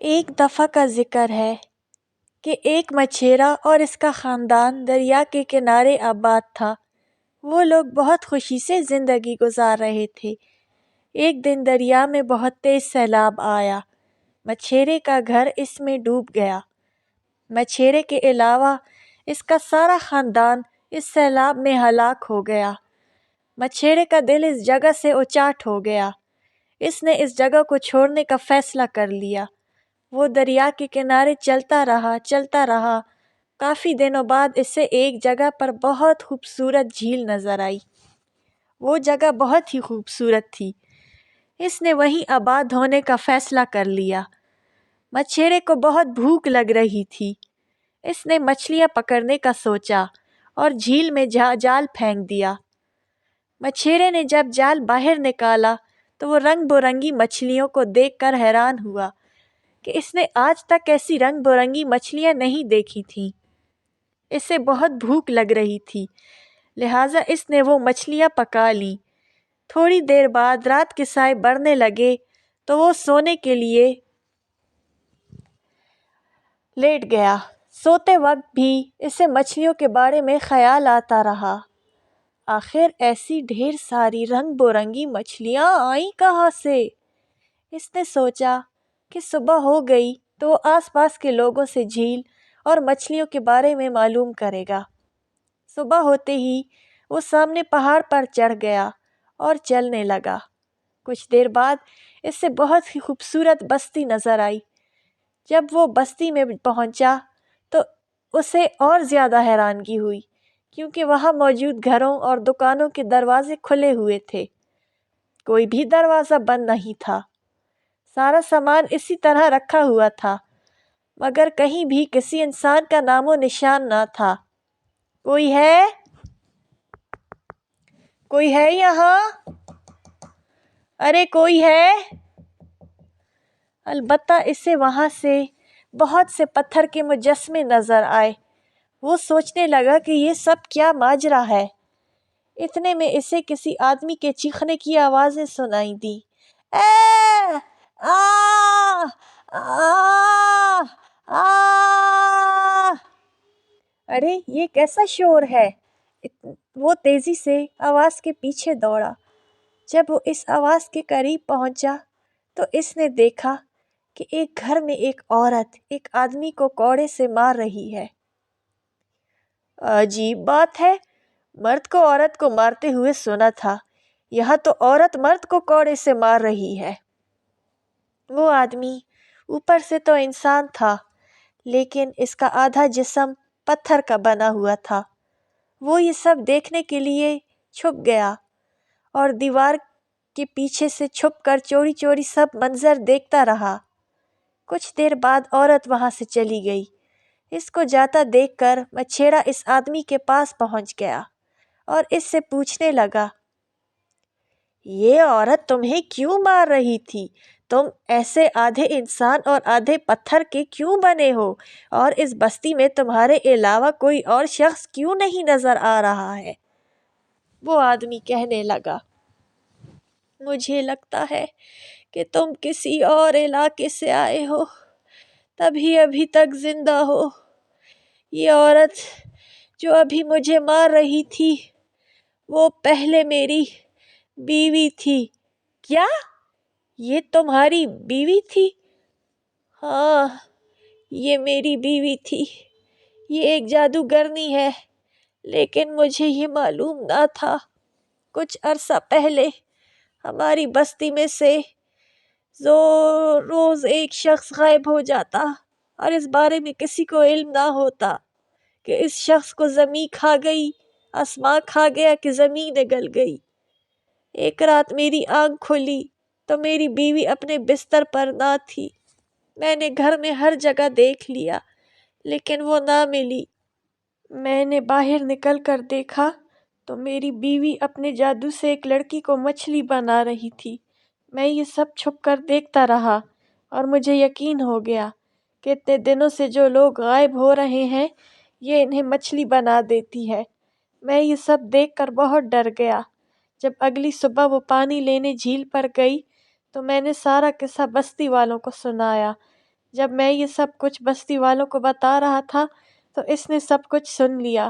ایک دفعہ کا ذکر ہے کہ ایک مچھیرا اور اس کا خاندان دریا کے کنارے آباد تھا۔ وہ لوگ بہت خوشی سے زندگی گزار رہے تھے۔ ایک دن دریا میں بہت تیز سیلاب آیا۔ مچھیرے کا گھر اس میں ڈوب گیا۔ مچھیرے کے علاوہ اس کا سارا خاندان اس سیلاب میں ہلاک ہو گیا۔ مچھیرے کا دل اس جگہ سے اچاٹ ہو گیا۔ اس نے اس جگہ کو چھوڑنے کا فیصلہ کر لیا۔ وہ دریا کے کنارے چلتا رہا۔ کافی دنوں بعد اسے ایک جگہ پر بہت خوبصورت جھیل نظر آئی۔ وہ جگہ بہت ہی خوبصورت تھی۔ اس نے وہیں آباد ہونے کا فیصلہ کر لیا۔ مچھیرے کو بہت بھوک لگ رہی تھی۔ اس نے مچھلیاں پکڑنے کا سوچا اور جھیل میں جال پھینک دیا۔ مچھیرے نے جب جال باہر نکالا تو وہ رنگ برنگی مچھلیوں کو دیکھ کر حیران ہوا کہ اس نے آج تک ایسی رنگ برنگی مچھلیاں نہیں دیکھی تھیں۔ اسے بہت بھوک لگ رہی تھی، لہٰذا اس نے وہ مچھلیاں پکا لیں۔ تھوڑی دیر بعد رات کے سائے بڑھنے لگے تو وہ سونے کے لیے لیٹ گیا۔ سوتے وقت بھی اسے مچھلیوں کے بارے میں خیال آتا رہا۔ آخر ایسی ڈھیر ساری رنگ برنگی مچھلیاں آئیں کہاں سے؟ اس نے سوچا کہ صبح ہو گئی تو وہ آس پاس کے لوگوں سے جھیل اور مچھلیوں کے بارے میں معلوم کرے گا۔ صبح ہوتے ہی وہ سامنے پہاڑ پر چڑھ گیا اور چلنے لگا۔ کچھ دیر بعد اسے بہت ہی خوبصورت بستی نظر آئی۔ جب وہ بستی میں پہنچا تو اسے اور زیادہ حیرانگی ہوئی، کیونکہ وہاں موجود گھروں اور دکانوں کے دروازے کھلے ہوئے تھے۔ کوئی بھی دروازہ بند نہیں تھا۔ سارا سامان اسی طرح رکھا ہوا تھا، مگر کہیں بھی کسی انسان کا نام و نشان نہ تھا۔ کوئی ہے؟ کوئی ہے یہاں؟ ارے کوئی ہے؟ البتہ اسے وہاں سے بہت سے پتھر کے مجسمے نظر آئے۔ وہ سوچنے لگا کہ یہ سب کیا ماجرا ہے۔ اتنے میں اسے کسی آدمی کے چیخنے کی آوازیں سنائی دیں۔ اے آ آ آ ارے یہ کیسا شور ہے؟ وہ تیزی سے آواز کے پیچھے دوڑا۔ جب وہ اس آواز کے قریب پہنچا تو اس نے دیکھا کہ ایک گھر میں ایک عورت ایک آدمی کو کوڑے سے مار رہی ہے۔ عجیب بات ہے، مرد کو عورت کو مارتے ہوئے سنا تھا، یہاں تو عورت مرد کو کوڑے سے مار رہی ہے۔ وہ آدمی اوپر سے تو انسان تھا، لیکن اس کا آدھا جسم پتھر کا بنا ہوا تھا۔ وہ یہ سب دیکھنے کے لیے چھپ گیا اور دیوار کے پیچھے سے چھپ کر چوری چوری سب منظر دیکھتا رہا۔ کچھ دیر بعد عورت وہاں سے چلی گئی۔ اس کو جاتا دیکھ کر مچھیرا اس آدمی کے پاس پہنچ گیا اور اس سے پوچھنے لگا، یہ عورت تمہیں کیوں مار رہی تھی؟ تم ایسے آدھے انسان اور آدھے پتھر کے کیوں بنے ہو؟ اور اس بستی میں تمہارے علاوہ کوئی اور شخص کیوں نہیں نظر آ رہا ہے؟ وہ آدمی کہنے لگا، مجھے لگتا ہے کہ تم کسی اور علاقے سے آئے ہو، تبھی ابھی تک زندہ ہو۔ یہ عورت جو ابھی مجھے مار رہی تھی وہ پہلے میری بیوی تھی۔ کیا یہ تمہاری بیوی تھی؟ ہاں، یہ میری بیوی تھی۔ یہ ایک جادوگرنی ہے، لیکن مجھے یہ معلوم نہ تھا۔ کچھ عرصہ پہلے ہماری بستی میں سے روز ایک شخص غائب ہو جاتا اور اس بارے میں کسی کو علم نہ ہوتا کہ اس شخص کو زمین کھا گئی، آسمان کھا گیا کہ زمین گل گئی۔ ایک رات میری آنکھ کھلی تو میری بیوی اپنے بستر پر نہ تھی۔ میں نے گھر میں ہر جگہ دیکھ لیا، لیکن وہ نہ ملی۔ میں نے باہر نکل کر دیکھا تو میری بیوی اپنے جادو سے ایک لڑکی کو مچھلی بنا رہی تھی۔ میں یہ سب چھپ کر دیکھتا رہا اور مجھے یقین ہو گیا کہ اتنے دنوں سے جو لوگ غائب ہو رہے ہیں یہ انہیں مچھلی بنا دیتی ہے۔ میں یہ سب دیکھ کر بہت ڈر گیا۔ جب اگلی صبح وہ پانی لینے جھیل پر گئی تو میں نے سارا قصہ بستی والوں کو سنایا۔ جب میں یہ سب کچھ بستی والوں کو بتا رہا تھا تو اس نے سب کچھ سن لیا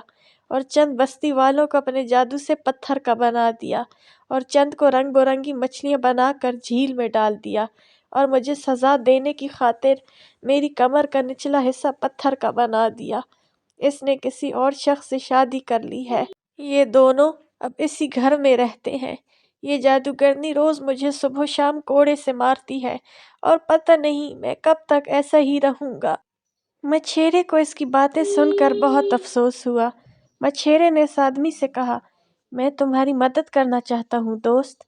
اور چند بستی والوں کو اپنے جادو سے پتھر کا بنا دیا اور چند کو رنگ برنگی مچھلیاں بنا کر جھیل میں ڈال دیا اور مجھے سزا دینے کی خاطر میری کمر کا نچلا حصہ پتھر کا بنا دیا۔ اس نے کسی اور شخص سے شادی کر لی ہے۔ یہ دونوں اب اسی گھر میں رہتے ہیں۔ یہ جادوگرنی روز مجھے صبح و شام کوڑے سے مارتی ہے اور پتہ نہیں میں کب تک ایسا ہی رہوں گا۔ مچھیرے کو اس کی باتیں سن کر بہت افسوس ہوا۔ مچھیرے نے اس آدمی سے کہا، میں تمہاری مدد کرنا چاہتا ہوں دوست۔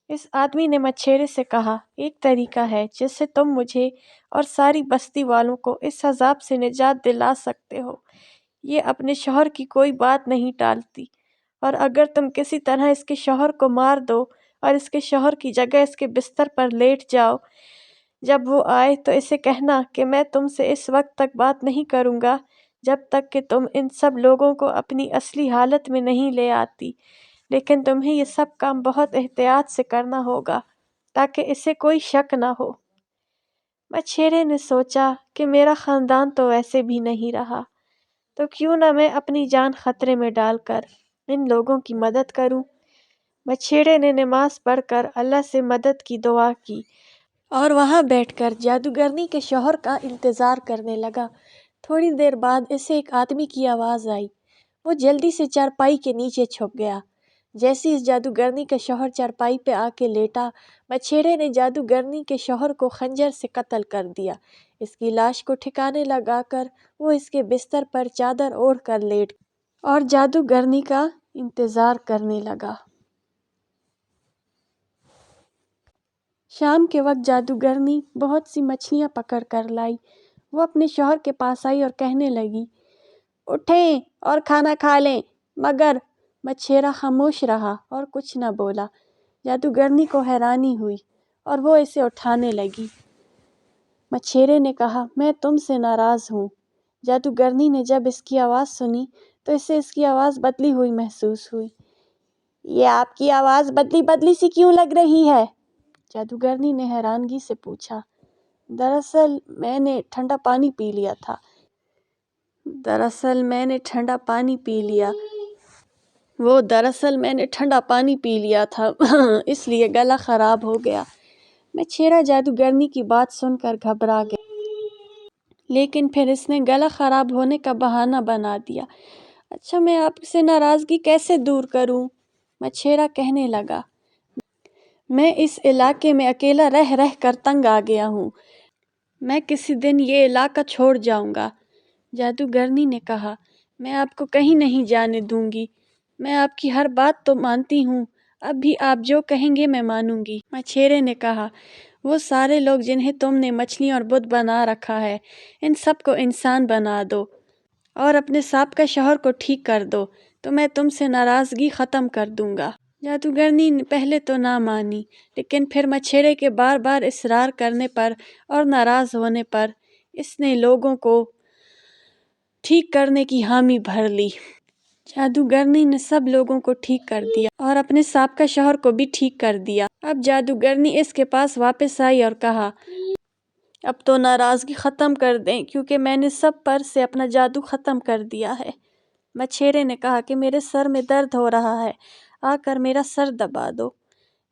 اس آدمی نے مچھیرے سے کہا، ایک طریقہ ہے جس سے تم مجھے اور ساری بستی والوں کو اس عذاب سے نجات دلا سکتے ہو۔ یہ اپنے شوہر کی کوئی بات نہیں ٹالتی اور اگر تم کسی طرح اس کے شوہر کو مار دو اور اس کے شوہر کی جگہ اس کے بستر پر لیٹ جاؤ، جب وہ آئے تو اسے کہنا کہ میں تم سے اس وقت تک بات نہیں کروں گا جب تک کہ تم ان سب لوگوں کو اپنی اصلی حالت میں نہیں لے آتی، لیکن تمہیں یہ سب کام بہت احتیاط سے کرنا ہوگا تاکہ اسے کوئی شک نہ ہو۔ مچھیرے نے سوچا کہ میرا خاندان تو ویسے بھی نہیں رہا، تو کیوں نہ میں اپنی جان خطرے میں ڈال کر ان لوگوں کی مدد کروں۔ مچھیرے نے نماز پڑھ کر اللہ سے مدد کی دعا کی اور وہاں بیٹھ کر جادوگرنی کے شوہر کا انتظار کرنے لگا۔ تھوڑی دیر بعد اسے ایک آدمی کی آواز آئی۔ وہ جلدی سے چارپائی کے نیچے چھپ گیا۔ جیسے اس جادوگرنی کا شوہر چارپائی پہ آ کے لیٹا، مچھیرے نے جادوگرنی کے شوہر کو خنجر سے قتل کر دیا۔ اس کی لاش کو ٹھکانے لگا کر وہ اس کے بستر پر چادر اوڑھ کر لیٹ گیا اور جادوگرنی کا انتظار کرنے لگا۔ شام کے وقت جادوگرنی بہت سی مچھلیاں پکڑ کر لائی۔ وہ اپنے شوہر کے پاس آئی اور کہنے لگی، اٹھیں اور کھانا کھا لیں، مگر مچھیرا خاموش رہا اور کچھ نہ بولا۔ جادوگرنی کو حیرانی ہوئی اور وہ اسے اٹھانے لگی۔ مچھیرے نے کہا، میں تم سے ناراض ہوں۔ جادوگرنی نے جب اس کی آواز سنی تو اسے اس کی آواز بدلی ہوئی محسوس ہوئی۔ یہ آپ کی آواز بدلی سی کیوں لگ رہی ہے؟ جادوگرنی نے حیرانگی سے پوچھا۔ دراصل میں نے ٹھنڈا پانی پی لیا تھا اس لیے گلا خراب ہو گیا۔ مچھیرا جادوگرنی کی بات سن کر گھبرا گیا، لیکن پھر اس نے گلا خراب ہونے کا بہانہ بنا دیا۔ اچھا، میں آپ سے ناراضگی کیسے دور کروں؟ مچھیرا کہنے لگا، میں اس علاقے میں اکیلا رہ کر تنگ آ گیا ہوں۔ میں کسی دن یہ علاقہ چھوڑ جاؤں گا۔ جادوگرنی نے کہا، میں آپ کو کہیں نہیں جانے دوں گی۔ میں آپ کی ہر بات تو مانتی ہوں، اب بھی آپ جو کہیں گے میں مانوں گی۔ مچھیرے نے کہا، وہ سارے لوگ جنہیں تم نے مچھلیاں اور بت بنا رکھا ہے، ان سب کو انسان بنا دو اور اپنے سابقہ شوہر کو ٹھیک کر دو تو میں تم سے ناراضگی ختم کر دوں گا۔ جادوگرنی نے پہلے تو نہ مانی، لیکن پھر مچھیرے کے بار بار اصرار کرنے پر اور ناراض ہونے پر اس نے لوگوں کو ٹھیک کرنے کی حامی بھر لی۔ جادوگرنی نے سب لوگوں کو ٹھیک کر دیا اور اپنے سابقہ شوہر کو بھی ٹھیک کر دیا۔ اب جادوگرنی اس کے پاس واپس آئی اور کہا، اب تو ناراضگی ختم کر دیں کیونکہ میں نے سب پر سے اپنا جادو ختم کر دیا ہے۔ مچھیرے نے کہا کہ میرے سر میں درد ہو رہا ہے، آ کر میرا سر دبا دو۔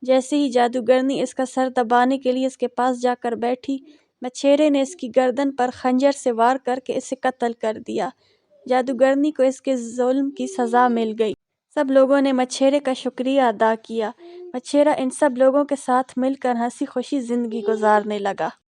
جیسے ہی جادوگرنی اس کا سر دبانے کے لیے اس کے پاس جا کر بیٹھی، مچھیرے نے اس کی گردن پر خنجر سے وار کر کے اسے قتل کر دیا۔ جادوگرنی کو اس کے ظلم کی سزا مل گئی۔ سب لوگوں نے مچھیرے کا شکریہ ادا کیا۔ مچھیرا ان سب لوگوں کے ساتھ مل کر ہنسی خوشی زندگی گزارنے لگا۔